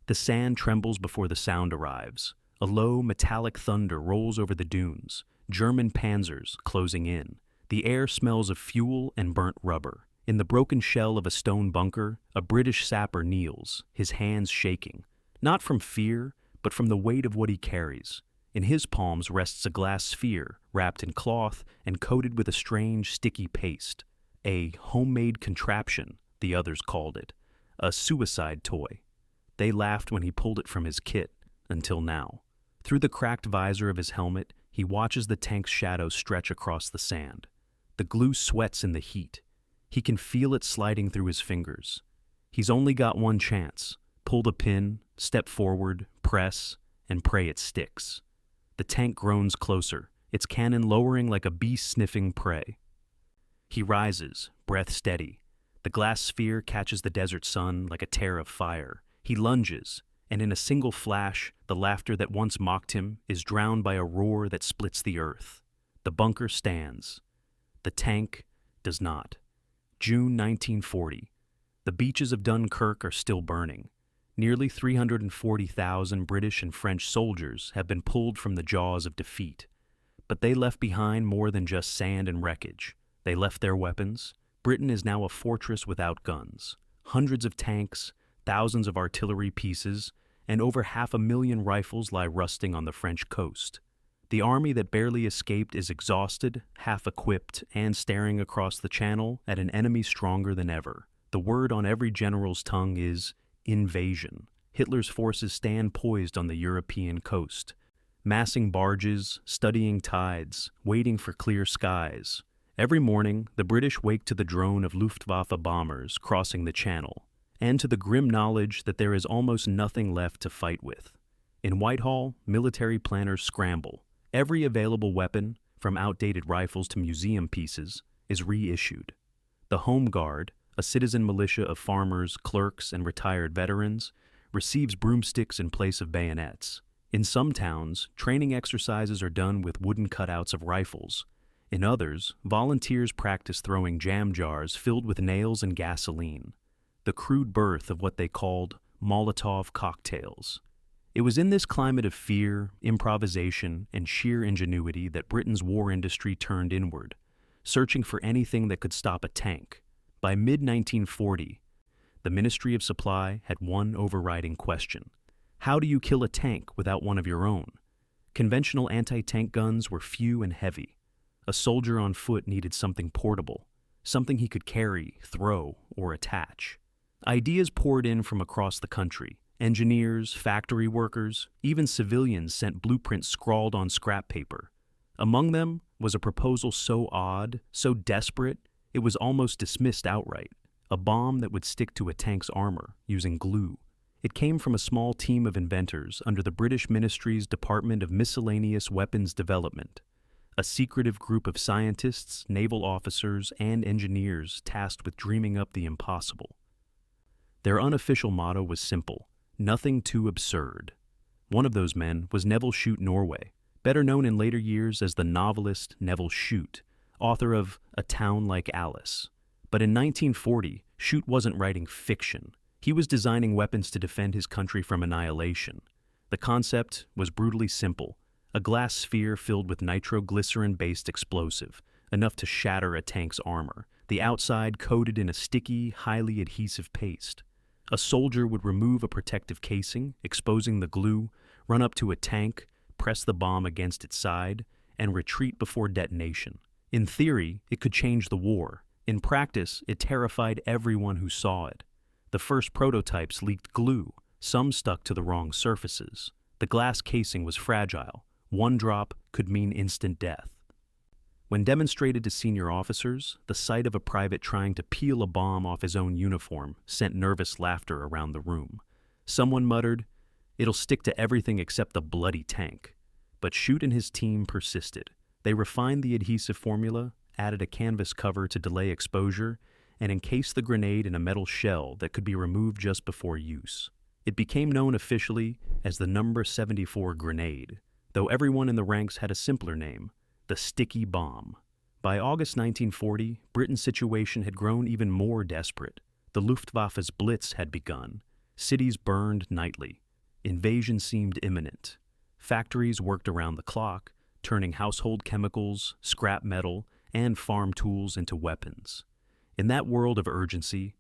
The sand trembles before the sound arrives. A low, metallic thunder rolls over the dunes, German panzers closing in. The air smells of fuel and burnt rubber. In the broken shell of a stone bunker, a British sapper kneels, his hands shaking, not from fear, but from the weight of what he carries. In his palms rests a glass sphere, wrapped in cloth and coated with a strange, sticky paste. A homemade contraption, the others called it. A suicide toy. They laughed when he pulled it from his kit, until now. Through the cracked visor of his helmet, he watches the tank's shadow stretch across the sand. The glue sweats in the heat. He can feel it sliding through his fingers. He's only got one chance. Pull the pin, step forward, press, and pray it sticks. The tank groans closer, its cannon lowering like a beast sniffing prey. He rises, breath steady. The glass sphere catches the desert sun like a tear of fire. He lunges, and in a single flash, the laughter that once mocked him is drowned by a roar that splits the earth. The bunker stands. The tank does not. June 1940. The beaches of Dunkirk are still burning. Nearly 340,000 British and French soldiers have been pulled from the jaws of defeat. But they left behind more than just sand and wreckage. They left their weapons. Britain is now a fortress without guns. Hundreds of tanks, thousands of artillery pieces, and over 500,000 rifles lie rusting on the French coast. The army that barely escaped is exhausted, half-equipped, and staring across the channel at an enemy stronger than ever. The word on every general's tongue is invasion. Hitler's forces stand poised on the European coast, massing barges, studying tides, waiting for clear skies. Every morning, the British wake to the drone of Luftwaffe bombers crossing the channel, and to the grim knowledge that there is almost nothing left to fight with. In Whitehall, military planners scramble. Every available weapon, from outdated rifles to museum pieces, is reissued. The Home Guard, a citizen militia of farmers, clerks, and retired veterans, receives broomsticks in place of bayonets. In some towns, training exercises are done with wooden cutouts of rifles. In others, volunteers practice throwing jam jars filled with nails and gasoline. The crude birth of what they called Molotov cocktails. It was in this climate of fear, improvisation, and sheer ingenuity that Britain's war industry turned inward, searching for anything that could stop a tank. By mid-1940, the Ministry of Supply had one overriding question. How do you kill a tank without one of your own? Conventional anti-tank guns were few and heavy. A soldier on foot needed something portable, something he could carry, throw, or attach. Ideas poured in from across the country. Engineers, factory workers, even civilians sent blueprints scrawled on scrap paper. Among them was a proposal so odd, so desperate, it was almost dismissed outright. A bomb that would stick to a tank's armor using glue. It came from a small team of inventors under the British Ministry's Department of Miscellaneous Weapons Development, a secretive group of scientists, naval officers, and engineers tasked with dreaming up the impossible. Their unofficial motto was simple: nothing too absurd. One of those men was Nevil Shute Norway, better known in later years as the novelist Nevil Shute, author of A Town Like Alice. But in 1940, Shute wasn't writing fiction. He was designing weapons to defend his country from annihilation. The concept was brutally simple: a glass sphere filled with nitroglycerin-based explosive, enough to shatter a tank's armor, the outside coated in a sticky, highly adhesive paste. A soldier would remove a protective casing, exposing the glue, run up to a tank, press the bomb against its side, and retreat before detonation. In theory, it could change the war. In practice, it terrified everyone who saw it. The first prototypes leaked glue. Some stuck to the wrong surfaces. The glass casing was fragile. One drop could mean instant death. When demonstrated to senior officers, the sight of a private trying to peel a bomb off his own uniform sent nervous laughter around the room. Someone muttered, "It'll stick to everything except the bloody tank." But Shute and his team persisted. They refined the adhesive formula, added a canvas cover to delay exposure, and encased the grenade in a metal shell that could be removed just before use. It became known officially as the No. 74 grenade, though everyone in the ranks had a simpler name: the sticky bomb. By August 1940, Britain's situation had grown even more desperate. The Luftwaffe's Blitz had begun. Cities burned nightly. Invasion seemed imminent. Factories worked around the clock, turning household chemicals, scrap metal, and farm tools into weapons. In that world of urgency,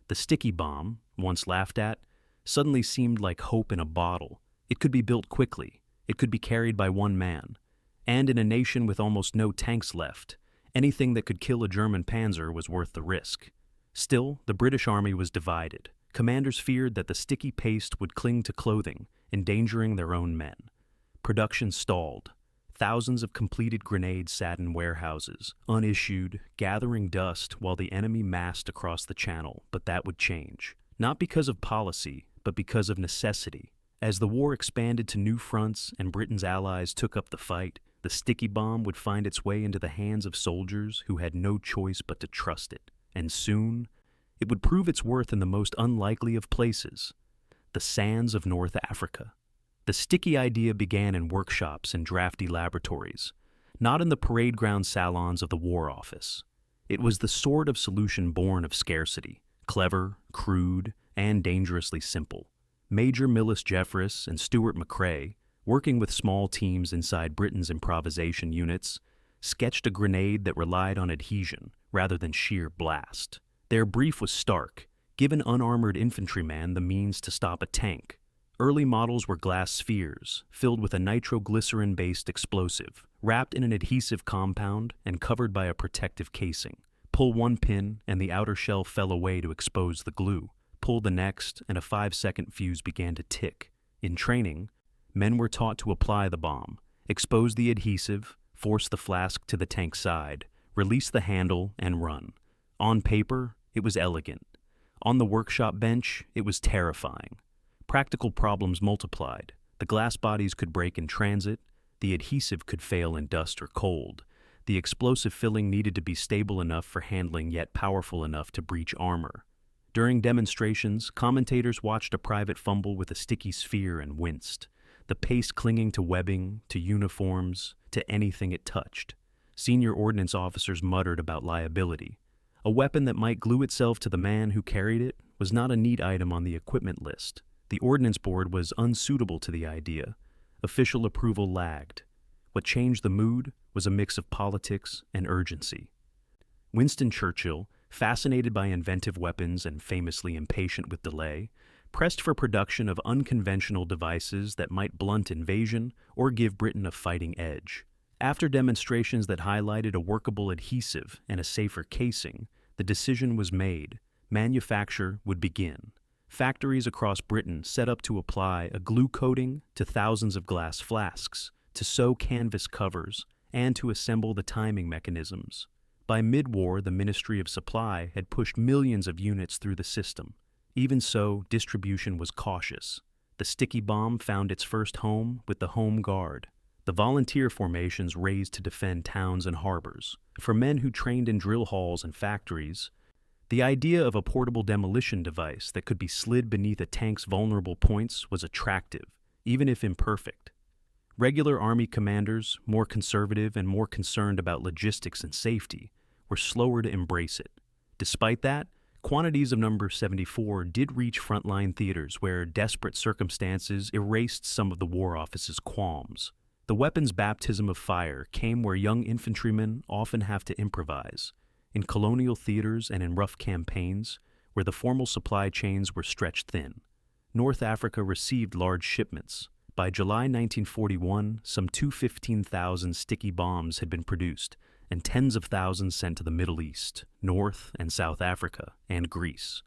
the sticky bomb, once laughed at, suddenly seemed like hope in a bottle. It could be built quickly. It could be carried by one man. And in a nation with almost no tanks left, anything that could kill a German panzer was worth the risk. Still, the British army was divided. Commanders feared that the sticky paste would cling to clothing, endangering their own men. Production stalled. Thousands of completed grenades sat in warehouses, unissued, gathering dust while the enemy massed across the channel, but that would change. Not because of policy, but because of necessity. As the war expanded to new fronts and Britain's allies took up the fight, the sticky bomb would find its way into the hands of soldiers who had no choice but to trust it. And soon, it would prove its worth in the most unlikely of places, the sands of North Africa. The sticky idea began in workshops and drafty laboratories, not in the parade ground salons of the War Office. It was the sort of solution born of scarcity, clever, crude, and dangerously simple. Major Millis Jeffress and Stuart McCrae, working with small teams inside Britain's improvisation units, sketched a grenade that relied on adhesion rather than sheer blast. Their brief was stark: give an unarmored infantryman the means to stop a tank. Early models were glass spheres, filled with a nitroglycerin-based explosive, wrapped in an adhesive compound and covered by a protective casing. Pull one pin, and the outer shell fell away to expose the glue. Pull the next, and a 5-second fuse began to tick. In training, men were taught to apply the bomb, expose the adhesive, force the flask to the tank side, release the handle, and run. On paper, it was elegant. On the workshop bench, it was terrifying. Practical problems multiplied. The glass bodies could break in transit, the adhesive could fail in dust or cold, the explosive filling needed to be stable enough for handling yet powerful enough to breach armor. During demonstrations, commentators watched a private fumble with a sticky sphere and winced, the paste clinging to webbing, to uniforms, to anything it touched. Senior ordnance officers muttered about liability. A weapon that might glue itself to the man who carried it was not a neat item on the equipment list. The Ordnance Board was unsuitable to the idea. Official approval lagged. What changed the mood was a mix of politics and urgency. Winston Churchill, fascinated by inventive weapons and famously impatient with delay, pressed for production of unconventional devices that might blunt invasion or give Britain a fighting edge. After demonstrations that highlighted a workable adhesive and a safer casing, the decision was made. Manufacture would begin. Factories across Britain set up to apply a glue coating to thousands of glass flasks, to sew canvas covers, and to assemble the timing mechanisms. By mid-war, the Ministry of Supply had pushed millions of units through the system. Even so, distribution was cautious. The sticky bomb found its first home with the Home Guard, the volunteer formations raised to defend towns and harbors. For men who trained in drill halls and factories, the idea of a portable demolition device that could be slid beneath a tank's vulnerable points was attractive, even if imperfect. Regular Army commanders, more conservative and more concerned about logistics and safety, were slower to embrace it. Despite that, quantities of number 74 did reach frontline theaters where desperate circumstances erased some of the War Office's qualms. The weapon's baptism of fire came where young infantrymen often have to improvise. In colonial theaters and in rough campaigns, where the formal supply chains were stretched thin. North Africa received large shipments. By July 1941, some 215,000 sticky bombs had been produced, and tens of thousands sent to the Middle East, North and South Africa, and Greece.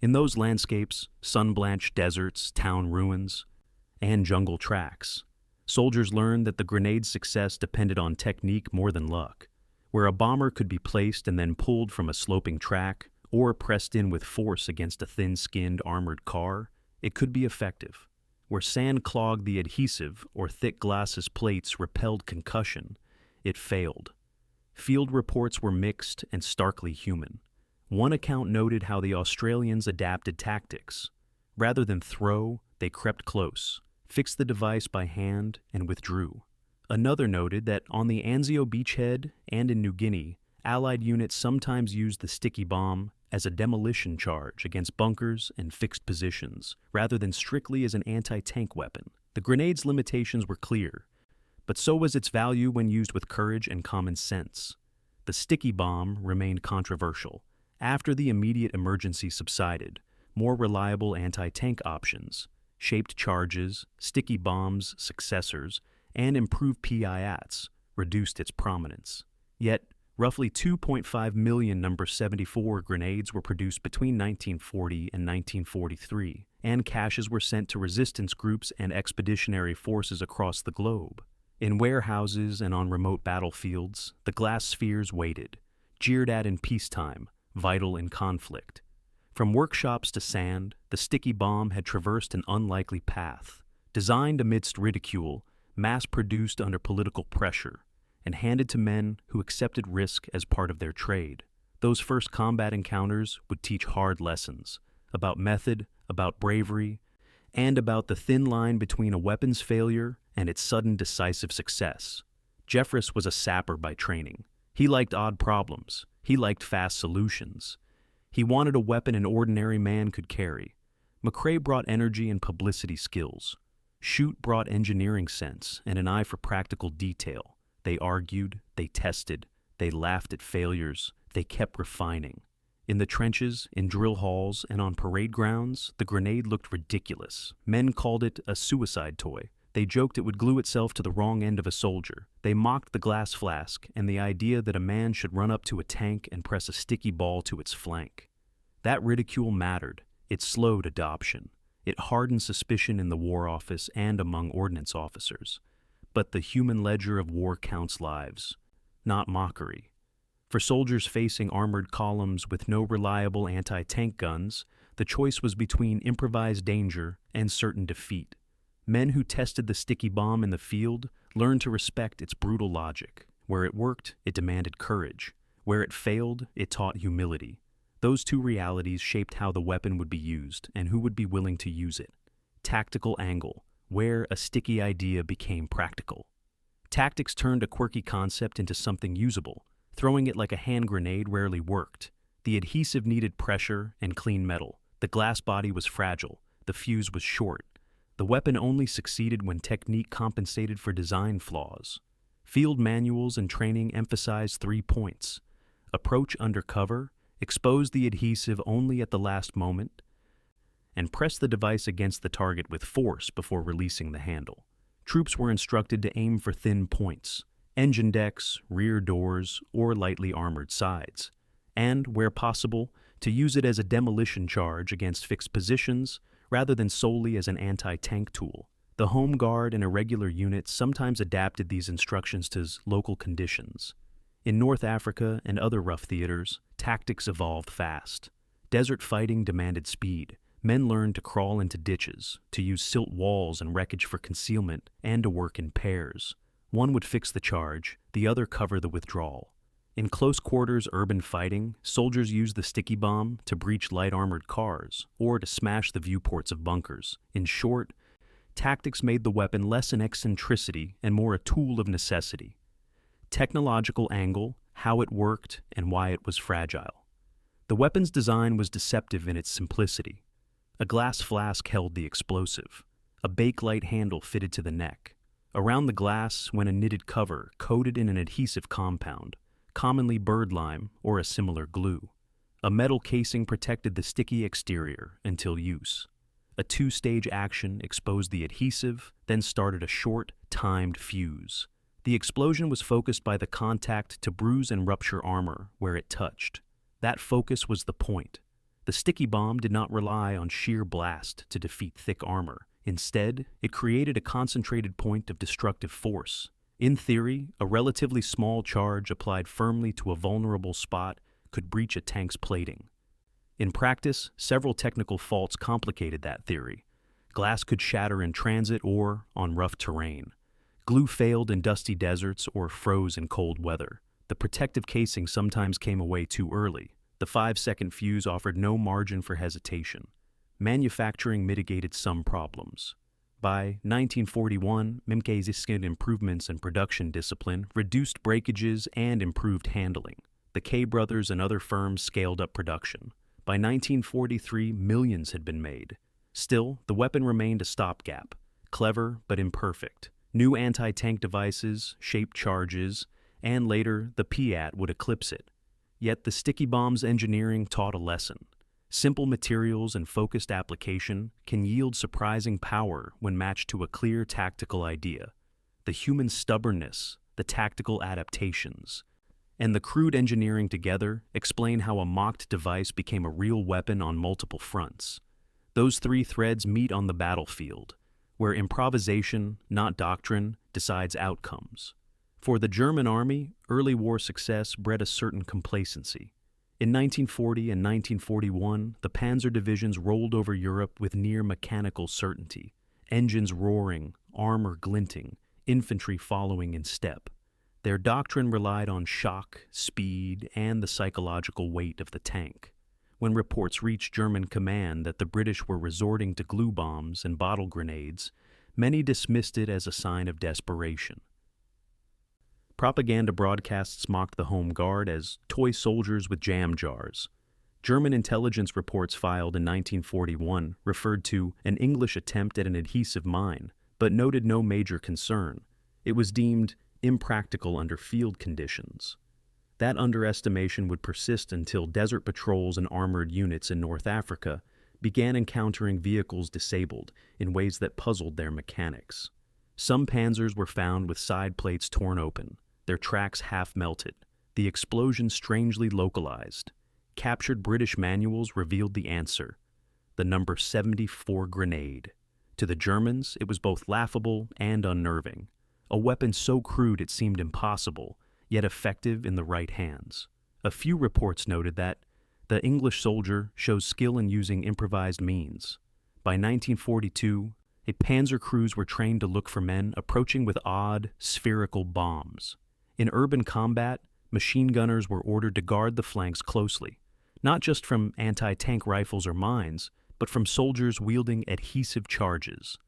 In those landscapes, sun-blanched deserts, town ruins, and jungle tracks, soldiers learned that the grenade's success depended on technique more than luck. Where a bomber could be placed and then pulled from a sloping track, or pressed in with force against a thin-skinned armored car, it could be effective. Where sand clogged the adhesive or thick glass's plates repelled concussion, it failed. Field reports were mixed and starkly human. One account noted how the Australians adapted tactics. Rather than throw, they crept close, fixed the device by hand, and withdrew. Another noted that on the Anzio beachhead and in New Guinea, Allied units sometimes used the sticky bomb as a demolition charge against bunkers and fixed positions, rather than strictly as an anti-tank weapon. The grenade's limitations were clear, but so was its value when used with courage and common sense. The sticky bomb remained controversial. After the immediate emergency subsided, more reliable anti-tank options, shaped charges, sticky bombs' successors, and improved PIATs reduced its prominence. Yet, roughly 2.5 million number 74 grenades were produced between 1940 and 1943, and caches were sent to resistance groups and expeditionary forces across the globe. In warehouses and on remote battlefields, the glass spheres waited, jeered at in peacetime, vital in conflict. From workshops to sand, the sticky bomb had traversed an unlikely path, designed amidst ridicule, mass-produced under political pressure, and handed to men who accepted risk as part of their trade. Those first combat encounters would teach hard lessons about method, about bravery, and about the thin line between a weapon's failure and its sudden decisive success. Jeffress was a sapper by training. He liked odd problems. He liked fast solutions. He wanted a weapon an ordinary man could carry. McCrae brought energy and publicity skills. Shute brought engineering sense and an eye for practical detail. They argued, they tested, they laughed at failures, they kept refining. In the trenches, in drill halls, and on parade grounds, the grenade looked ridiculous. Men called it a suicide toy. They joked it would glue itself to the wrong end of a soldier. They mocked the glass flask and the idea that a man should run up to a tank and press a sticky ball to its flank. That ridicule mattered. It slowed adoption. It hardened suspicion in the War Office and among ordnance officers. But the human ledger of war counts lives, not mockery. For soldiers facing armored columns with no reliable anti-tank guns, the choice was between improvised danger and certain defeat. Men who tested the sticky bomb in the field learned to respect its brutal logic. Where it worked, it demanded courage. Where it failed, it taught humility. Those two realities shaped how the weapon would be used and who would be willing to use it. Tactical angle, where a sticky idea became practical. Tactics turned a quirky concept into something usable. Throwing it like a hand grenade rarely worked. The adhesive needed pressure and clean metal. The glass body was fragile. The fuse was short. The weapon only succeeded when technique compensated for design flaws. Field manuals and training emphasized 3 points. Approach under cover, expose the adhesive only at the last moment, and press the device against the target with force before releasing the handle. Troops were instructed to aim for thin points, engine decks, rear doors, or lightly armored sides, and, where possible, to use it as a demolition charge against fixed positions rather than solely as an anti-tank tool. The Home Guard and irregular units sometimes adapted these instructions to local conditions. In North Africa and other rough theaters, tactics evolved fast. Desert fighting demanded speed. Men learned to crawl into ditches, to use silt walls and wreckage for concealment, and to work in pairs. One would fix the charge, the other cover the withdrawal. In close quarters urban fighting, soldiers used the sticky bomb to breach light armored cars or to smash the viewports of bunkers. In short, tactics made the weapon less an eccentricity and more a tool of necessity. Technological angle, how it worked, and why it was fragile. The weapon's design was deceptive in its simplicity. A glass flask held the explosive. A bakelite handle fitted to the neck. Around the glass went a knitted cover coated in an adhesive compound, commonly birdlime or a similar glue. A metal casing protected the sticky exterior until use. A 2-stage action exposed the adhesive, then started a short, timed fuse. The explosion was focused by the contact to bruise and rupture armor where it touched. That focus was the point. The sticky bomb did not rely on sheer blast to defeat thick armor. Instead, it created a concentrated point of destructive force. In theory, a relatively small charge applied firmly to a vulnerable spot could breach a tank's plating. In practice, several technical faults complicated that theory. Glass could shatter in transit or on rough terrain. Glue failed in dusty deserts or froze in cold weather. The protective casing sometimes came away too early. The 5-second fuse offered no margin for hesitation. Manufacturing mitigated some problems. By 1941, Mimke's improvements in production discipline reduced breakages and improved handling. The K brothers and other firms scaled up production. By 1943, millions had been made. Still, the weapon remained a stopgap, clever but imperfect. New anti-tank devices, shaped charges, and later the PAT would eclipse it. Yet the sticky bomb's engineering taught a lesson. Simple materials and focused application can yield surprising power when matched to a clear tactical idea. The human stubbornness, the tactical adaptations, and the crude engineering together explain how a mocked device became a real weapon on multiple fronts. Those three threads meet on the battlefield, where improvisation, not doctrine, decides outcomes. For the German army, early war success bred a certain complacency. In 1940 and 1941, the panzer divisions rolled over Europe with near mechanical certainty, engines roaring, armor glinting, infantry following in step. Their doctrine relied on shock, speed, and the psychological weight of the tank. When reports reached German command that the British were resorting to glue bombs and bottle grenades, many dismissed it as a sign of desperation. Propaganda broadcasts mocked the Home Guard as toy soldiers with jam jars. German intelligence reports filed in 1941 referred to an English attempt at an adhesive mine, but noted no major concern. It was deemed impractical under field conditions. That underestimation would persist until desert patrols and armored units in North Africa began encountering vehicles disabled in ways that puzzled their mechanics. Some panzers were found with side plates torn open, their tracks half melted, the explosion strangely localized. Captured British manuals revealed the answer: the number 74 grenade. To the Germans, it was both laughable and unnerving. A weapon so crude it seemed impossible, yet effective in the right hands. A few reports noted that the English soldier shows skill in using improvised means. By 1942, a panzer crews were trained to look for men approaching with odd, spherical bombs. In urban combat, machine gunners were ordered to guard the flanks closely, not just from anti-tank rifles or mines, but from soldiers wielding adhesive charges.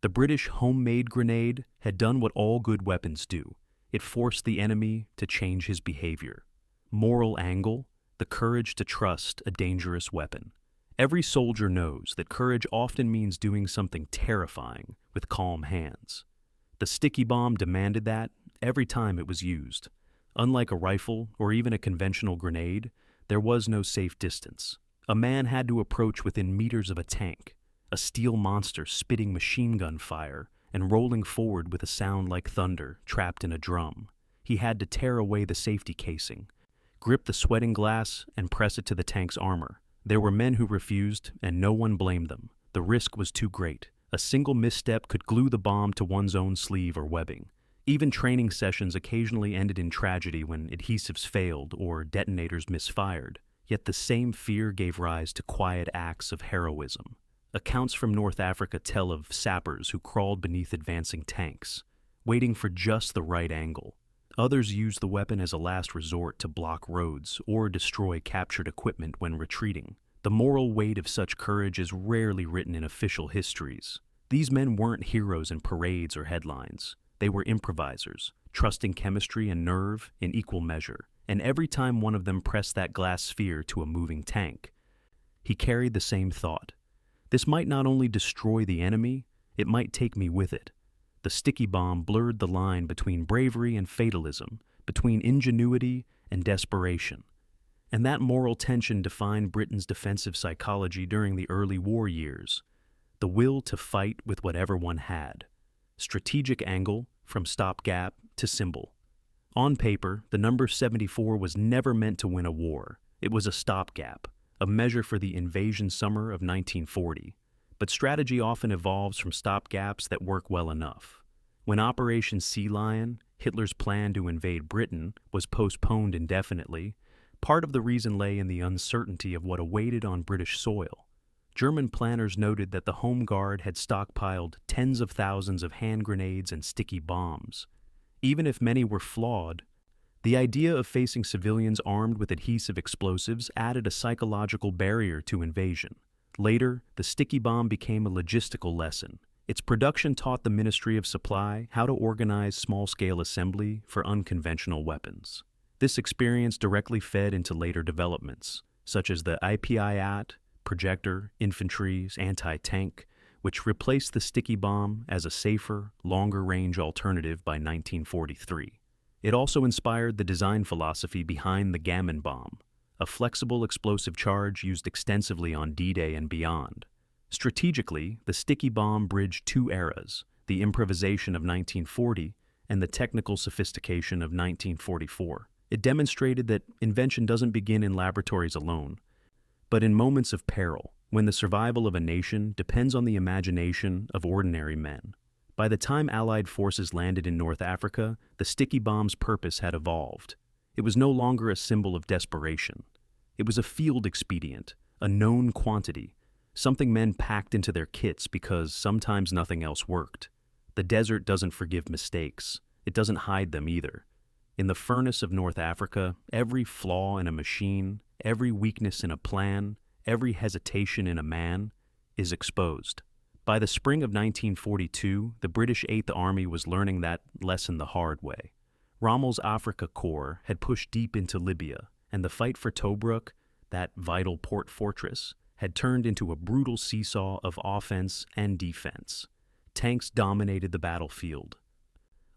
The British homemade grenade had done what all good weapons do. It forced the enemy to change his behavior. Moral angle, the courage to trust a dangerous weapon. Every soldier knows that courage often means doing something terrifying with calm hands. The sticky bomb demanded that every time it was used. Unlike a rifle or even a conventional grenade, there was no safe distance. A man had to approach within meters of a tank, a steel monster spitting machine gun fire and rolling forward with a sound like thunder trapped in a drum. He had to tear away the safety casing, grip the sweating glass, and press it to the tank's armor. There were men who refused, and no one blamed them. The risk was too great. A single misstep could glue the bomb to one's own sleeve or webbing. Even training sessions occasionally ended in tragedy when adhesives failed or detonators misfired. Yet the same fear gave rise to quiet acts of heroism. Accounts from North Africa tell of sappers who crawled beneath advancing tanks, waiting for just the right angle. Others used the weapon as a last resort to block roads or destroy captured equipment when retreating. The moral weight of such courage is rarely written in official histories. These men weren't heroes in parades or headlines. They were improvisers, trusting chemistry and nerve in equal measure. And every time one of them pressed that glass sphere to a moving tank, he carried the same thought. This might not only destroy the enemy, it might take me with it. The sticky bomb blurred the line between bravery and fatalism, between ingenuity and desperation. And that moral tension defined Britain's defensive psychology during the early war years. The will to fight with whatever one had. Strategic angle from stopgap to symbol. On paper, the number 74 was never meant to win a war. It was a stopgap, a measure for the invasion summer of 1940. But strategy often evolves from stopgaps that work well enough. When Operation Sea Lion, Hitler's plan to invade Britain, was postponed indefinitely, part of the reason lay in the uncertainty of what awaited on British soil. German planners noted that the Home Guard had stockpiled tens of thousands of hand grenades and sticky bombs. Even if many were flawed, the idea of facing civilians armed with adhesive explosives added a psychological barrier to invasion. Later, the sticky bomb became a logistical lesson. Its production taught the Ministry of Supply how to organize small-scale assembly for unconventional weapons. This experience directly fed into later developments. such as the IPIAT, projector, infantry's anti-tank, which replaced the sticky bomb as a safer, longer-range alternative by 1943. It also inspired the design philosophy behind the gammon bomb, a flexible explosive charge used extensively on D-Day and beyond. Strategically, the sticky bomb bridged two eras, the improvisation of 1940 and the technical sophistication of 1944. It demonstrated that invention doesn't begin in laboratories alone, but in moments of peril, when the survival of a nation depends on the imagination of ordinary men. By the time Allied forces landed in North Africa, the sticky bomb's purpose had evolved. It was no longer a symbol of desperation. It was a field expedient, a known quantity, something men packed into their kits because sometimes nothing else worked. The desert doesn't forgive mistakes. It doesn't hide them either. In the furnace of North Africa, every flaw in a machine, every weakness in a plan, every hesitation in a man is exposed. By the spring of 1942, the British Eighth Army was learning that lesson the hard way. Rommel's Afrika Korps had pushed deep into Libya, and the fight for Tobruk, that vital port fortress, had turned into a brutal seesaw of offense and defense. Tanks dominated the battlefield.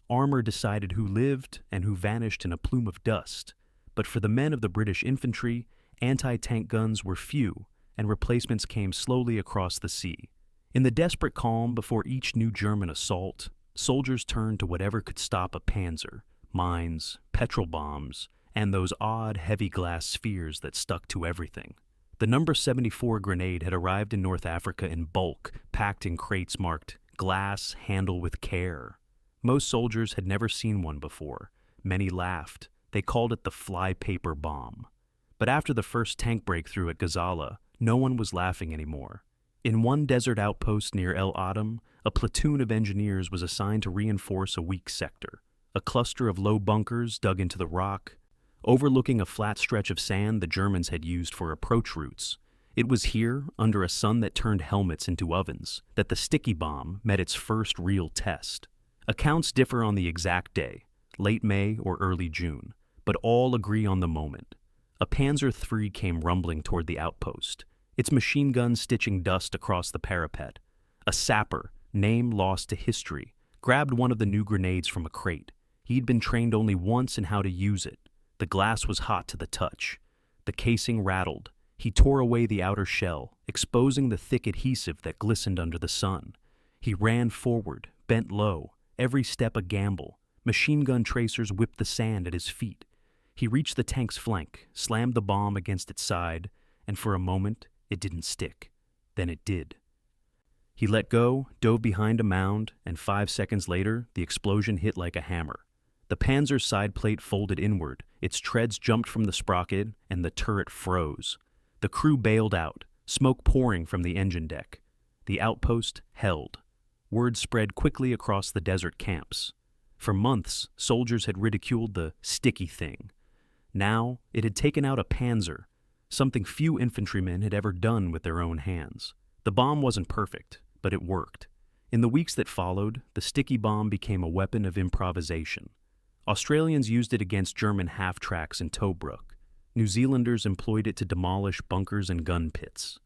Armor decided who lived and who vanished in a plume of dust, but for the men of the British infantry, anti-tank guns were few, and replacements came slowly across the sea. In the desperate calm before each new German assault, soldiers turned to whatever could stop a panzer, mines, petrol bombs, and those odd, heavy glass spheres that stuck to everything. The number 74 grenade had arrived in North Africa in bulk, packed in crates marked, "Glass, handle with care." Most soldiers had never seen one before. Many laughed. They called it the flypaper bomb. But after the first tank breakthrough at Gazala, no one was laughing anymore. In one desert outpost near El Adam, a platoon of engineers was assigned to reinforce a weak sector. A cluster of low bunkers dug into the rock, overlooking a flat stretch of sand the Germans had used for approach routes. It was here, under a sun that turned helmets into ovens, that the sticky bomb met its first real test. Accounts differ on the exact day, late May or early June, but all agree on the moment. A Panzer III came rumbling toward the outpost, its machine gun stitching dust across the parapet. A sapper, name lost to history, grabbed one of the new grenades from a crate. He'd been trained only once in how to use it. The glass was hot to the touch. The casing rattled. He tore away the outer shell, exposing the thick adhesive that glistened under the sun. He ran forward, bent low, every step a gamble. Machine gun tracers whipped the sand at his feet. He reached the tank's flank, slammed the bomb against its side, and for a moment, it didn't stick. Then it did. He let go, dove behind a mound, and 5 seconds later, the explosion hit like a hammer. The Panzer's side plate folded inward, its treads jumped from the sprocket, and the turret froze. The crew bailed out, smoke pouring from the engine deck. The outpost held. Word spread quickly across the desert camps. For months, soldiers had ridiculed the sticky thing. Now, it had taken out a Panzer, something few infantrymen had ever done with their own hands. The bomb wasn't perfect, but it worked. In the weeks that followed, the sticky bomb became a weapon of improvisation. Australians used it against German half-tracks in Tobruk. New Zealanders employed it to demolish bunkers and gun pits.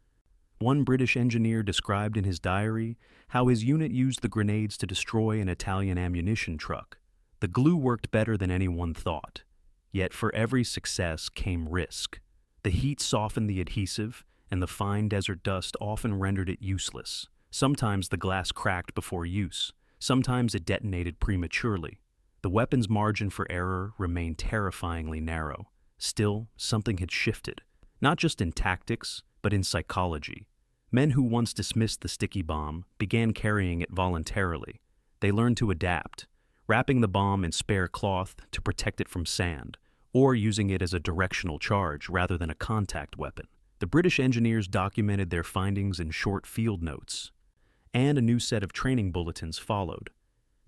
One British engineer described in his diary how his unit used the grenades to destroy an Italian ammunition truck. The glue worked better than anyone thought. Yet for every success came risk. The heat softened the adhesive, and the fine desert dust often rendered it useless. Sometimes the glass cracked before use. Sometimes it detonated prematurely. The weapon's margin for error remained terrifyingly narrow. Still, something had shifted, not just in tactics, but in psychology. Men who once dismissed the sticky bomb began carrying it voluntarily. They learned to adapt, wrapping the bomb in spare cloth to protect it from sand, or using it as a directional charge rather than a contact weapon. The British engineers documented their findings in short field notes, and a new set of training bulletins followed,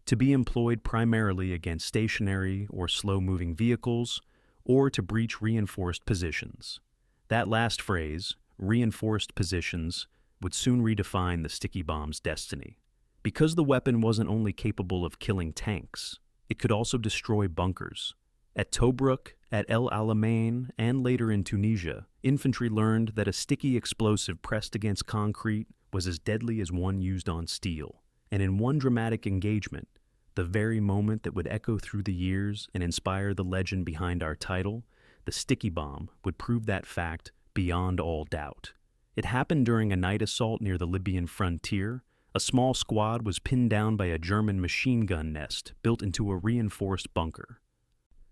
to be employed primarily against stationary or slow-moving vehicles, or to breach reinforced positions. That last phrase, reinforced positions, would soon redefine the sticky bomb's destiny. Because the weapon wasn't only capable of killing tanks, it could also destroy bunkers. At Tobruk, at El Alamein, and later in Tunisia, infantry learned that a sticky explosive pressed against concrete was as deadly as one used on steel. And in one dramatic engagement, the very moment that would echo through the years and inspire the legend behind our title, the sticky bomb would prove that fact beyond all doubt. It happened during a night assault near the Libyan frontier. A small squad was pinned down by a German machine gun nest built into a reinforced bunker.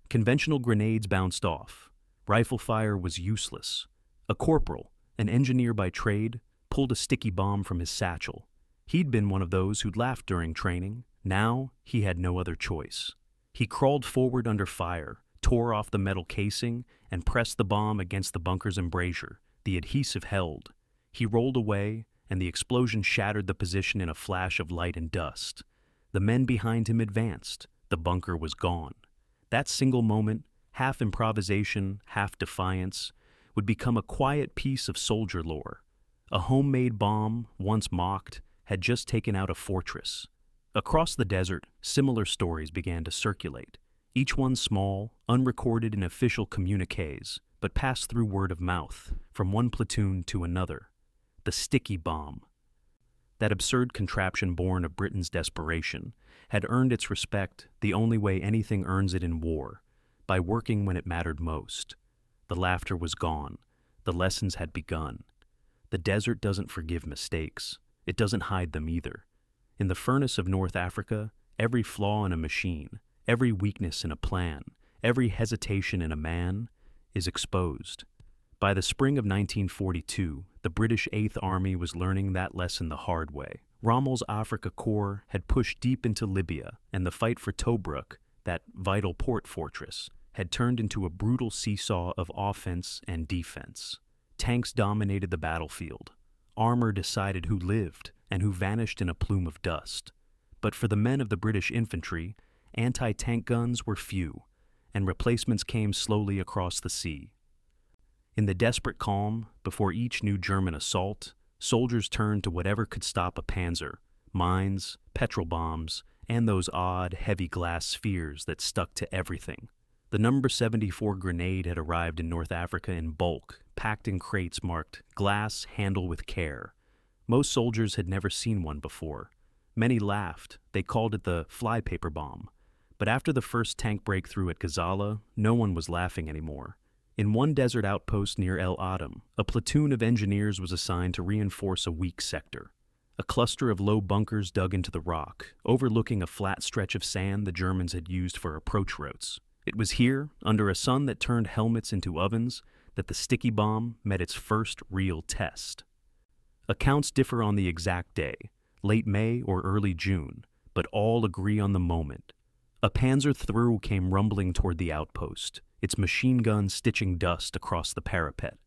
Conventional grenades bounced off. Rifle fire was useless. A corporal, an engineer by trade, pulled a sticky bomb from his satchel. He'd been one of those who'd laughed during training. Now he had no other choice. He crawled forward under fire, tore off the metal casing, and pressed the bomb against the bunker's embrasure. The adhesive held. He rolled away, and the explosion shattered the position in a flash of light and dust. The men behind him advanced. The bunker was gone. That single moment, half improvisation, half defiance, would become a quiet piece of soldier lore. A homemade bomb, once mocked, had just taken out a fortress. Across the desert, similar stories began to circulate, each one small, unrecorded in official communiques, but passed through word of mouth, from one platoon to another. The sticky bomb. That absurd contraption born of Britain's desperation had earned its respect the only way anything earns it in war, by working when it mattered most. The laughter was gone. The lessons had begun. The desert doesn't forgive mistakes. It doesn't hide them either. In the furnace of North Africa, every flaw in a machine, every weakness in a plan, every hesitation in a man is exposed. By the spring of 1942, the British Eighth Army was learning that lesson the hard way. Rommel's Afrika Korps had pushed deep into Libya, and the fight for Tobruk, that vital port fortress, had turned into a brutal seesaw of offense and defense. Tanks dominated the battlefield. Armor decided who lived and who vanished in a plume of dust. But for the men of the British infantry, anti-tank guns were few, and replacements came slowly across the sea. In the desperate calm, before each new German assault, soldiers turned to whatever could stop a panzer, mines, petrol bombs, and those odd, heavy glass spheres that stuck to everything. The number 74 grenade had arrived in North Africa in bulk, packed in crates marked "Glass, handle with care." Most soldiers had never seen one before. Many laughed. They called it the flypaper bomb. But after the first tank breakthrough at Gazala, no one was laughing anymore. In one desert outpost near El Adam, a platoon of engineers was assigned to reinforce a weak sector. A cluster of low bunkers dug into the rock, overlooking a flat stretch of sand the Germans had used for approach routes. It was here, under a sun that turned helmets into ovens, that the sticky bomb met its first real test. Accounts differ on the exact day, late May or early June, but all agree on the moment. A panzer through came rumbling toward the outpost, its machine gun stitching dust across the parapet.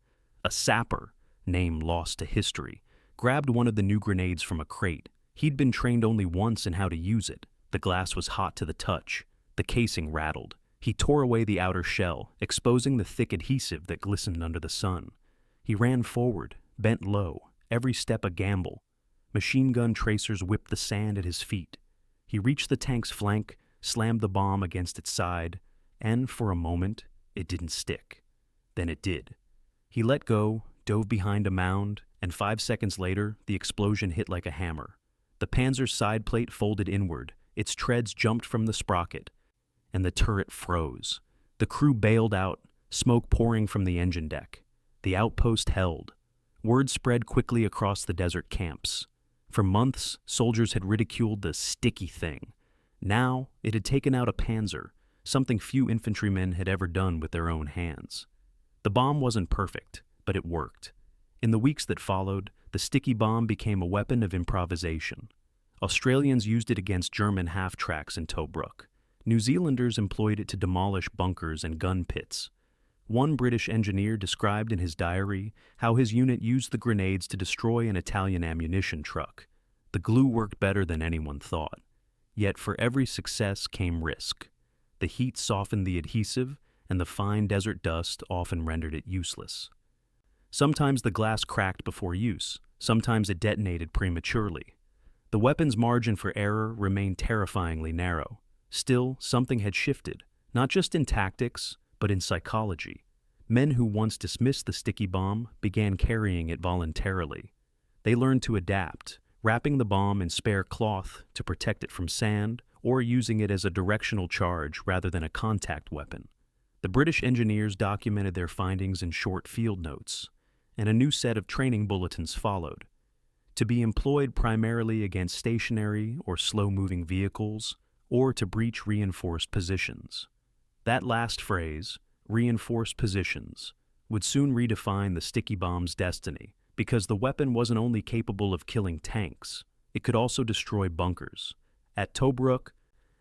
A sapper, name lost to history, grabbed one of the new grenades from a crate. He'd been trained only once in how to use it. The glass was hot to the touch. The casing rattled. He tore away the outer shell, exposing the thick adhesive that glistened under the sun. He ran forward, bent low, every step a gamble. Machine gun tracers whipped the sand at his feet. He reached the tank's flank, slammed the bomb against its side, and for a moment, it didn't stick. Then it did. He let go, dove behind a mound, and 5 seconds later, the explosion hit like a hammer. The Panzer's side plate folded inward, its treads jumped from the sprocket, and the turret froze. The crew bailed out, smoke pouring from the engine deck. The outpost held. Word spread quickly across the desert camps. For months, soldiers had ridiculed the sticky thing. Now, it had taken out a Panzer, something few infantrymen had ever done with their own hands. The bomb wasn't perfect, but it worked. In the weeks that followed, the sticky bomb became a weapon of improvisation. Australians used it against German half-tracks in Tobruk. New Zealanders employed it to demolish bunkers and gun pits. One British engineer described in his diary how his unit used the grenades to destroy an Italian ammunition truck. The glue worked better than anyone thought. Yet for every success came risk. The heat softened the adhesive, and the fine desert dust often rendered it useless. Sometimes the glass cracked before use, sometimes it detonated prematurely. The weapon's margin for error remained terrifyingly narrow. Still, something had shifted. not just in tactics, but in psychology. Men who once dismissed the sticky bomb began carrying it voluntarily. They learned to adapt, wrapping the bomb in spare cloth to protect it from sand, or using it as a directional charge rather than a contact weapon. The British engineers documented their findings in short field notes, and a new set of training bulletins followed. To be employed primarily against stationary or slow-moving vehicles, or to breach reinforced positions. That last phrase, reinforced positions, would soon redefine the sticky bomb's destiny, because the weapon wasn't only capable of killing tanks, it could also destroy bunkers. At Tobruk,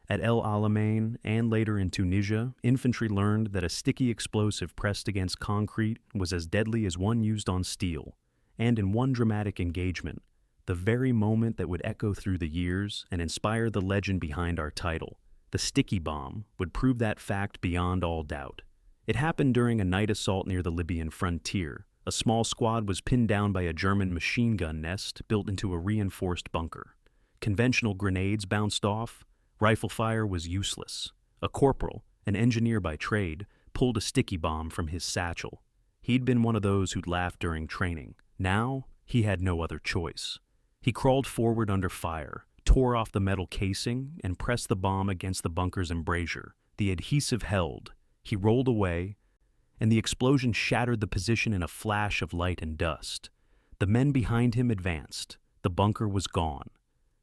at El Alamein, and later in Tunisia, infantry learned that a sticky explosive pressed against concrete was as deadly as one used on steel. And in one dramatic engagement, the very moment that would echo through the years and inspire the legend behind our title, the sticky bomb, would prove that fact beyond all doubt. It happened during a night assault near the Libyan frontier. A small squad was pinned down by a German machine gun nest built into a reinforced bunker. Conventional grenades bounced off. Rifle fire was useless. A corporal, an engineer by trade, pulled a sticky bomb from his satchel. He'd been one of those who'd laughed during training. Now, he had no other choice. He crawled forward under fire, tore off the metal casing, and pressed the bomb against the bunker's embrasure. The adhesive held. He rolled away, and the explosion shattered the position in a flash of light and dust. The men behind him advanced. The bunker was gone.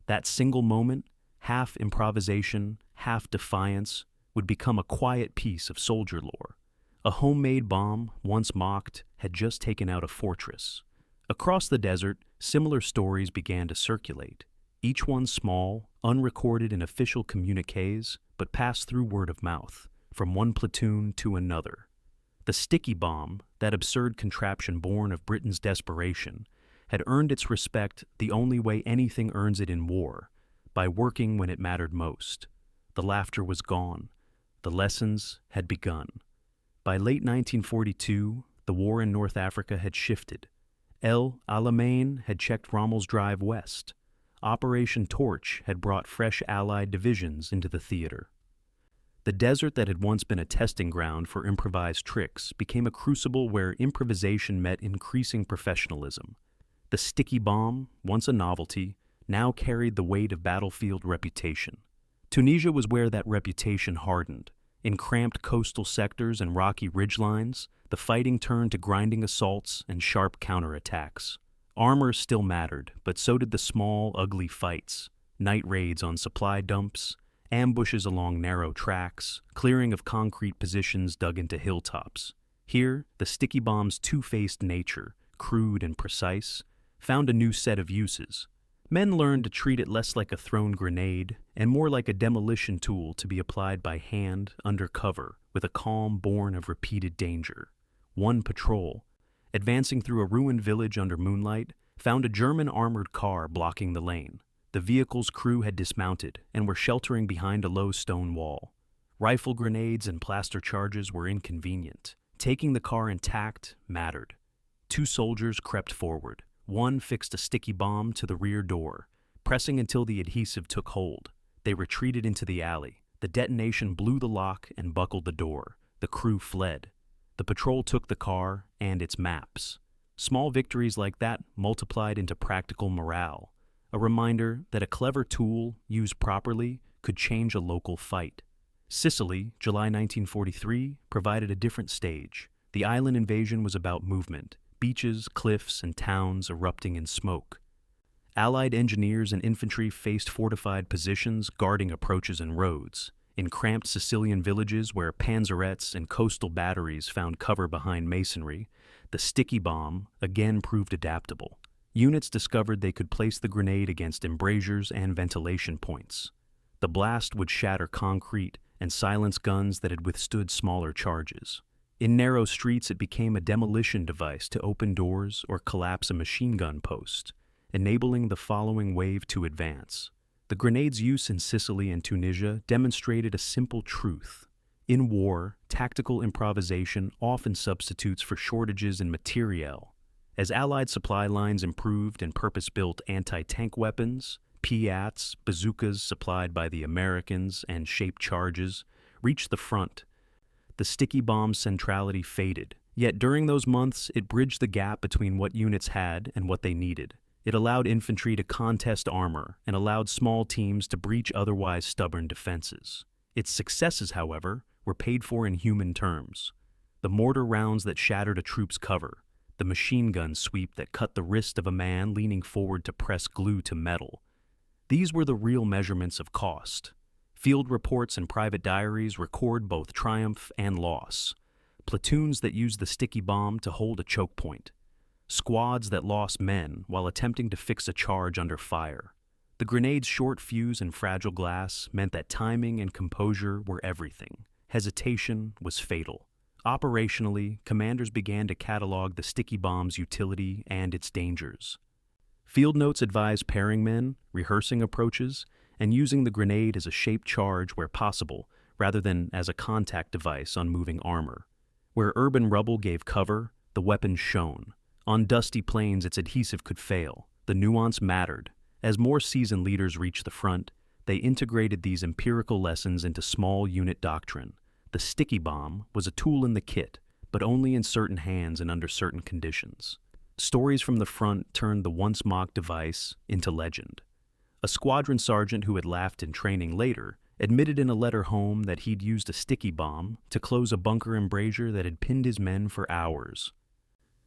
That single moment, half improvisation, half defiance, would become a quiet piece of soldier lore. A homemade bomb, once mocked, had just taken out a fortress. Across the desert, similar stories began to circulate, each one small, unrecorded in official communiques, but passed through word of mouth, from one platoon to another. The sticky bomb, that absurd contraption born of Britain's desperation, had earned its respect the only way anything earns it in war, by working when it mattered most. The laughter was gone. The lessons had begun. By late 1942, the war in North Africa had shifted. El Alamein had checked Rommel's drive west. Operation Torch had brought fresh Allied divisions into the theater. The desert that had once been a testing ground for improvised tricks became a crucible where improvisation met increasing professionalism. The sticky bomb, once a novelty, now carried the weight of battlefield reputation. Tunisia was where that reputation hardened. In cramped coastal sectors and rocky ridgelines, the fighting turned to grinding assaults and sharp counterattacks. Armor still mattered, but so did the small, ugly fights. Night raids on supply dumps, ambushes along narrow tracks, clearing of concrete positions dug into hilltops. Here, the sticky bomb's two-faced nature, crude and precise, found a new set of uses. Men learned to treat it less like a thrown grenade and more like a demolition tool to be applied by hand under cover with a calm born of repeated danger. One patrol, advancing through a ruined village under moonlight, found a German armored car blocking the lane. The vehicle's crew had dismounted and were sheltering behind a low stone wall. Rifle grenades and plaster charges were inconvenient. Taking the car intact mattered. Two soldiers crept forward. One fixed a sticky bomb to the rear door, pressing until the adhesive took hold. They retreated into the alley. The detonation blew the lock and buckled the door. The crew fled. The patrol took the car and its maps. Small victories like that multiplied into practical morale, a reminder that a clever tool, used properly, could change a local fight. Sicily, July 1943, provided a different stage. The island invasion was about movement. Beaches, cliffs, and towns erupting in smoke. Allied engineers and infantry faced fortified positions guarding approaches and roads. In cramped Sicilian villages where panzerettes and coastal batteries found cover behind masonry, the sticky bomb again proved adaptable. Units discovered they could place the grenade against embrasures and ventilation points. The blast would shatter concrete and silence guns that had withstood smaller charges. In narrow streets, it became a demolition device to open doors or collapse a machine gun post, enabling the following wave to advance. The grenade's use in Sicily and Tunisia demonstrated a simple truth. In war, tactical improvisation often substitutes for shortages in materiel. As Allied supply lines improved and purpose-built anti-tank weapons, Piats, bazookas supplied by the Americans, and shaped charges, reached the front, the sticky bomb's centrality faded. Yet during those months, it bridged the gap between what units had and what they needed. It allowed infantry to contest armor and allowed small teams to breach otherwise stubborn defenses. Its successes, however, were paid for in human terms. The mortar rounds that shattered a troop's cover, the machine gun sweep that cut the wrist of a man leaning forward to press glue to metal. These were the real measurements of cost. Field reports and private diaries record both triumph and loss. Platoons that used the sticky bomb to hold a choke point. Squads that lost men while attempting to fix a charge under fire. The grenade's short fuse and fragile glass meant that timing and composure were everything. Hesitation was fatal. Operationally, commanders began to catalog the sticky bomb's utility and its dangers. Field notes advised pairing men, rehearsing approaches, and using the grenade as a shaped charge where possible, rather than as a contact device on moving armor. Where urban rubble gave cover, the weapon shone. On dusty plains, its adhesive could fail. The nuance mattered. As more seasoned leaders reached the front, they integrated these empirical lessons into small unit doctrine. The sticky bomb was a tool in the kit, but only in certain hands and under certain conditions. Stories from the front turned the once mock device into legend. A squadron sergeant who had laughed in training later admitted in a letter home that he'd used a sticky bomb to close a bunker embrasure that had pinned his men for hours.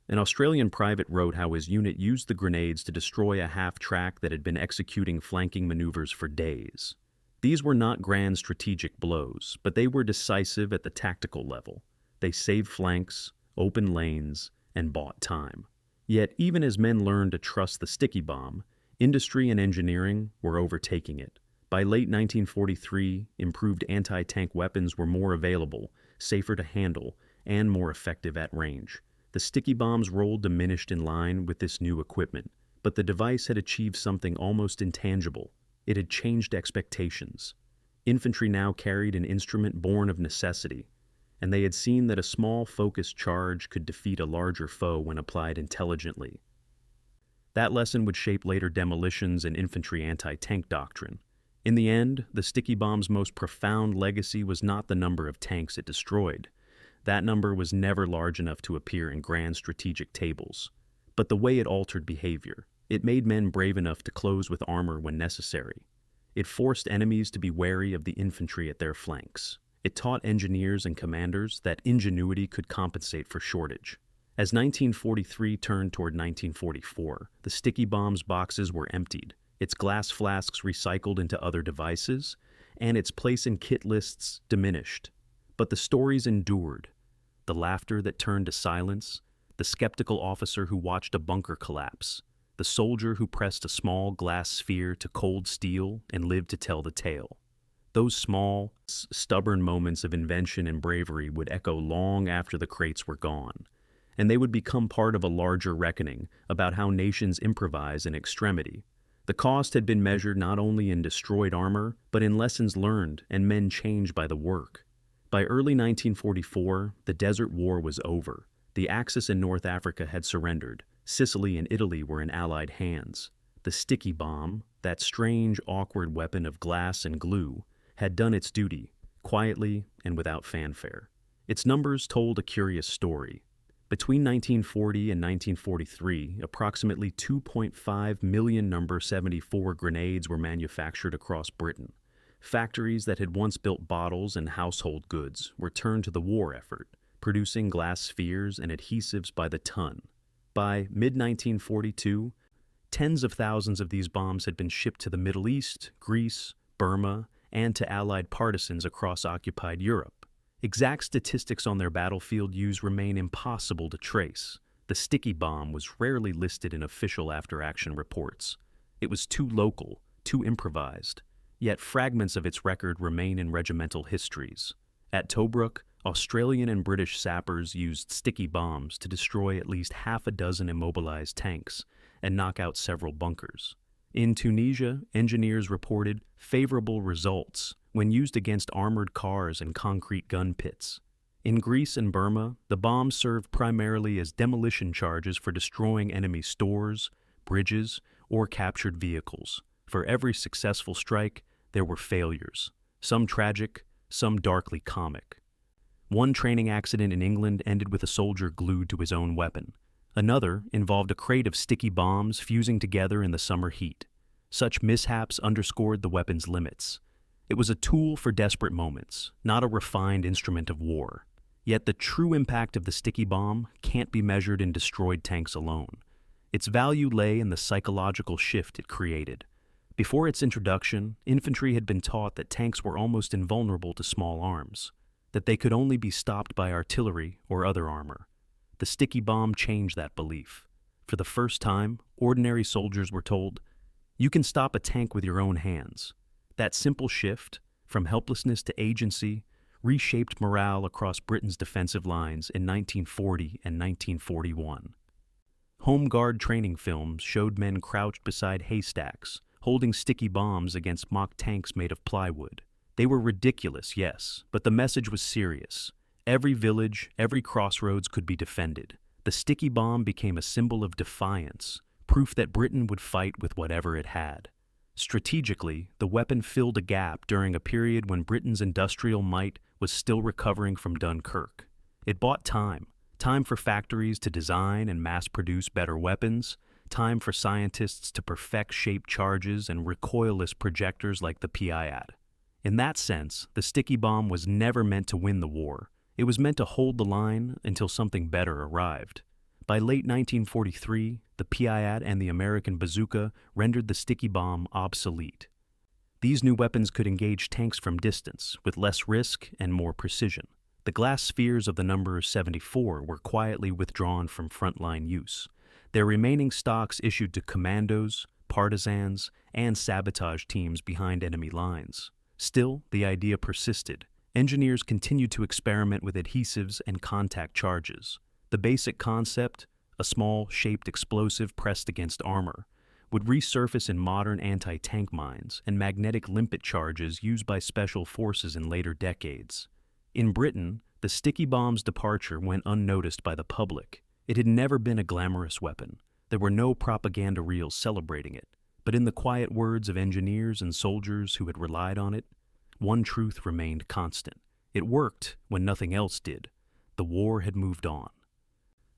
An Australian private wrote how his unit used the grenades to destroy a half-track that had been executing flanking maneuvers for days. These were not grand strategic blows, but they were decisive at the tactical level. They saved flanks, opened lanes, and bought time. Yet, even as men learned to trust the sticky bomb, industry and engineering were overtaking it. By late 1943, improved anti-tank weapons were more available, safer to handle, and more effective at range. The sticky bomb's role diminished in line with this new equipment, but the device had achieved something almost intangible. It had changed expectations. Infantry now carried an instrument born of necessity, and they had seen that a small, focused charge could defeat a larger foe when applied intelligently. That lesson would shape later demolitions and infantry anti-tank doctrine. In the end, the sticky bomb's most profound legacy was not the number of tanks it destroyed. That number was never large enough to appear in grand strategic tables. But the way it altered behavior. It made men brave enough to close with armor when necessary. It forced enemies to be wary of the infantry at their flanks. It taught engineers and commanders that ingenuity could compensate for shortage. As 1943 turned toward 1944, the sticky bomb's boxes were emptied, its glass flasks recycled into other devices, and its place in kit lists diminished. But the stories endured. The laughter that turned to silence, the skeptical officer who watched a bunker collapse, the soldier who pressed a small glass sphere to cold steel and lived to tell the tale. Those small, stubborn moments of invention and bravery would echo long after the crates were gone, and they would become part of a larger reckoning about how nations improvise in extremity. The cost had been measured not only in destroyed armor, but in lessons learned and men changed by the work. By early 1944, the Desert War was over. The Axis in North Africa had surrendered. Sicily and Italy were in Allied hands. The sticky bomb, that strange, awkward weapon of glass and glue, had done its duty, quietly and without fanfare. Its numbers told a curious story. Between 1940 and 1943, approximately 2.5 million number 74 grenades were manufactured across Britain. Factories that had once built bottles and household goods were turned to the war effort, producing glass spheres and adhesives by the ton. By mid-1942, tens of thousands of these bombs had been shipped to the Middle East, Greece, Burma, and to Allied partisans across occupied Europe. Exact statistics on their battlefield use remain impossible to trace. The sticky bomb was rarely listed in official after-action reports. It was too local, too improvised, yet fragments of its record remain in regimental histories. At Tobruk, Australian and British sappers used sticky bombs to destroy at least half a dozen immobilized tanks and knock out several bunkers. In Tunisia, engineers reported favorable results when used against armored cars and concrete gun pits. In Greece and Burma, the bombs served primarily as demolition charges for destroying enemy stores, bridges, or captured vehicles. For every successful strike, there were failures, some tragic, some darkly comic. One training accident in England ended with a soldier glued to his own weapon. Another involved a crate of sticky bombs fusing together in the summer heat. Such mishaps underscored the weapon's limits. It was a tool for desperate moments, not a refined instrument of war. Yet the true impact of the sticky bomb can't be measured in destroyed tanks alone. Its value lay in the psychological shift it created. Before its introduction, infantry had been taught that tanks were almost invulnerable to small arms, that they could only be stopped by artillery or other armor. The sticky bomb changed that belief. For the first time, ordinary soldiers were told, "You can stop a tank with your own hands." That simple shift, from helplessness to agency, reshaped morale across Britain's defensive lines in 1940 and 1941. Home Guard training films showed men crouched beside haystacks, holding sticky bombs against mock tanks made of plywood. They were ridiculous, yes, but the message was serious. Every village, every crossroads could be defended. The sticky bomb became a symbol of defiance, proof that Britain would fight with whatever it had. Strategically, the weapon filled a gap during a period when Britain's industrial might was still recovering from Dunkirk. It bought time for factories to design and mass-produce better weapons, time for scientists to perfect shaped charges and recoilless projectors like the platoon. In that sense, the sticky bomb was never meant to win the war. It was meant to hold the line until something better arrived. By late 1943, the platoon and the American bazooka rendered the sticky bomb obsolete. These new weapons could engage tanks from distance, with less risk and more precision. The glass spheres of the number 74 were quietly withdrawn from frontline use. Their remaining stocks issued to commandos, partisans, and sabotage teams behind enemy lines. Still, the idea persisted. Engineers continued to experiment with adhesives and contact charges. The basic concept, a small, shaped explosive pressed against armor, would resurface in modern anti-tank mines and magnetic limpet charges used by special forces in later decades. In Britain, the sticky bomb's departure went unnoticed by the public. It had never been a glamorous weapon. There were no propaganda reels celebrating it. But in the quiet words of engineers and soldiers who had relied on it, one truth remained constant. It worked when nothing else did. The war had moved on.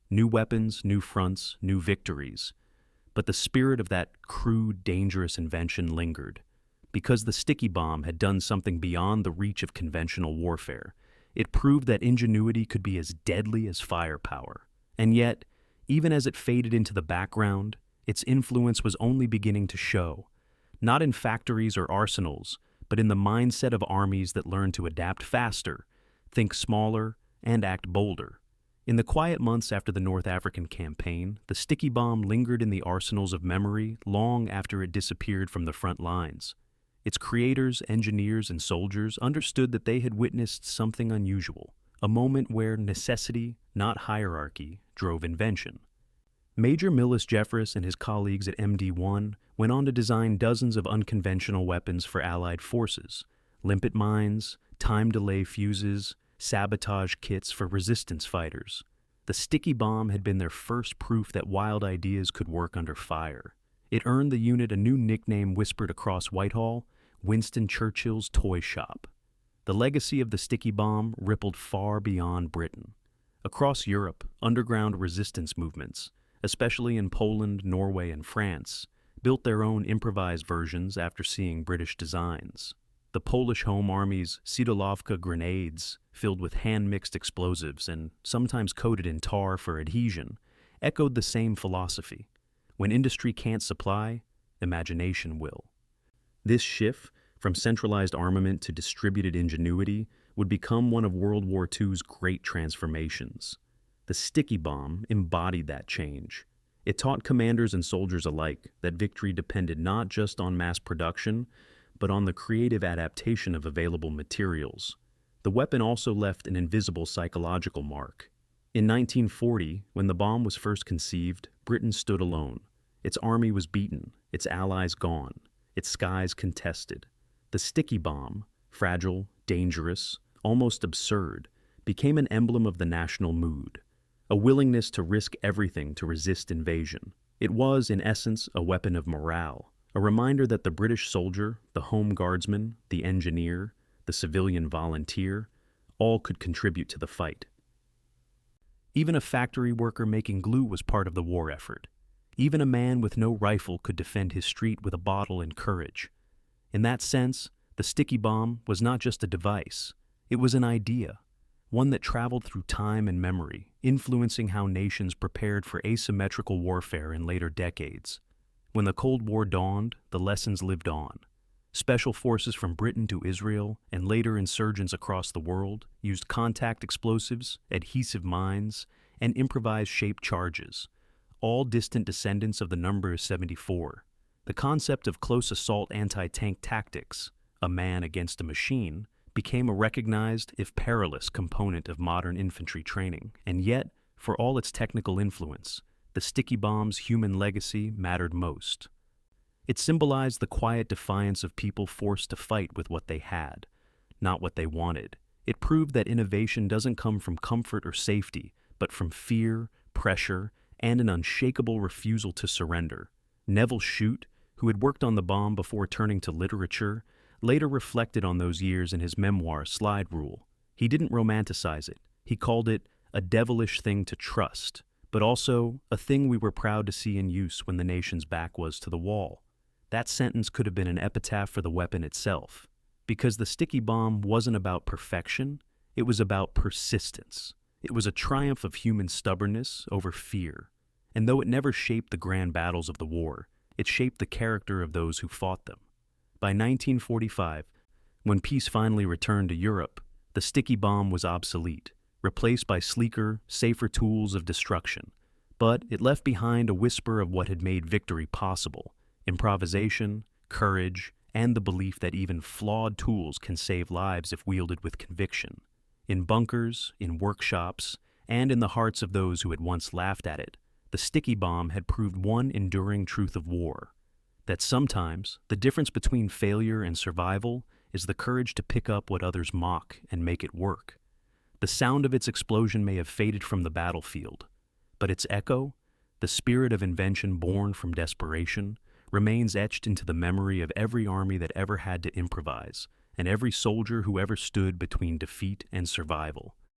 New weapons, new fronts, new victories. But the spirit of that crude, dangerous invention lingered. Because the sticky bomb had done something beyond the reach of conventional warfare, it proved that ingenuity could be as deadly as firepower. And yet, even as it faded into the background, its influence was only beginning to show, not in factories or arsenals, but in the mindset of armies that learned to adapt faster, think smaller, and act bolder. In the quiet months after the North African campaign, the sticky bomb lingered in the arsenals of memory long after it disappeared from the front lines. Its creators, engineers, and soldiers understood that they had witnessed something unusual, a moment where necessity, not hierarchy, drove invention. Major Millis Jeffress and his colleagues at MD1 went on to design dozens of unconventional weapons for Allied forces: limpet mines, time delay fuses, sabotage kits for resistance fighters. The sticky bomb had been their first proof that wild ideas could work under fire. It earned the unit a new nickname whispered across Whitehall: Winston Churchill's Toy Shop. The legacy of the sticky bomb rippled far beyond Britain. Across Europe, underground resistance movements, especially in Poland, Norway, and France, built their own improvised versions after seeing British designs. The Polish Home Army's Sidolovka grenades, filled with hand-mixed explosives and sometimes coated in tar for adhesion, echoed the same philosophy. When industry can't supply, imagination will. This shift from centralized armament to distributed ingenuity would become one of World War II's great transformations. The sticky bomb embodied that change. It taught commanders and soldiers alike that victory depended not just on mass production, but on the creative adaptation of available materials. The weapon also left an invisible psychological mark. In 1940, when the bomb was first conceived, Britain stood alone. Its army was beaten, its allies gone, its skies contested. The sticky bomb, fragile, dangerous, almost absurd, became an emblem of the national mood, a willingness to risk everything to resist invasion. It was, in essence, a weapon of morale, a reminder that the British soldier, the home guardsman, the engineer, the civilian volunteer, all could contribute to the fight. Even a factory worker making glue was part of the war effort. Even a man with no rifle could defend his street with a bottle and courage. In that sense, the sticky bomb was not just a device, it was an idea, one that traveled through time and memory, influencing how nations prepared for asymmetrical warfare in later decades. When the Cold War dawned, the lessons lived on. Special forces from Britain to Israel, and later insurgents across the world, used contact explosives, adhesive mines, and improvised shaped charges, all distant descendants of the number 74. The concept of close assault anti-tank tactics, a man against a machine, became a recognized, if perilous, component of modern infantry training. And yet, for all its technical influence, the sticky bomb's human legacy mattered most. It symbolized the quiet defiance of people forced to fight with what they had, not what they wanted. It proved that innovation doesn't come from comfort or safety, but from fear, pressure, and an unshakable refusal to surrender. Neville Shute, who had worked on the bomb before turning to literature, later reflected on those years in his memoir Slide Rule. He didn't romanticize it. He called it a devilish thing to trust, but also a thing we were proud to see in use when the nation's back was to the wall. That sentence could have been an epitaph for the weapon itself, because the sticky bomb wasn't about perfection, it was about persistence. It was a triumph of human stubbornness over fear. And though it never shaped the grand battles of the war, it shaped the character of those who fought them. By 1945, when peace finally returned to Europe, the sticky bomb was obsolete, replaced by sleeker, safer tools of destruction. But it left behind a whisper of what had made victory possible: improvisation, courage, and the belief that even flawed tools can save lives if wielded with conviction. In bunkers, in workshops, and in the hearts of those who had once laughed at it, the sticky bomb had proved one enduring truth of war: that sometimes the difference between failure and survival is the courage to pick up what others mock and make it work. The sound of its explosion may have faded from the battlefield, but its echo, the spirit of invention born from desperation, remains etched into the memory of every army that ever had to improvise, and every soldier who ever stood between defeat and survival.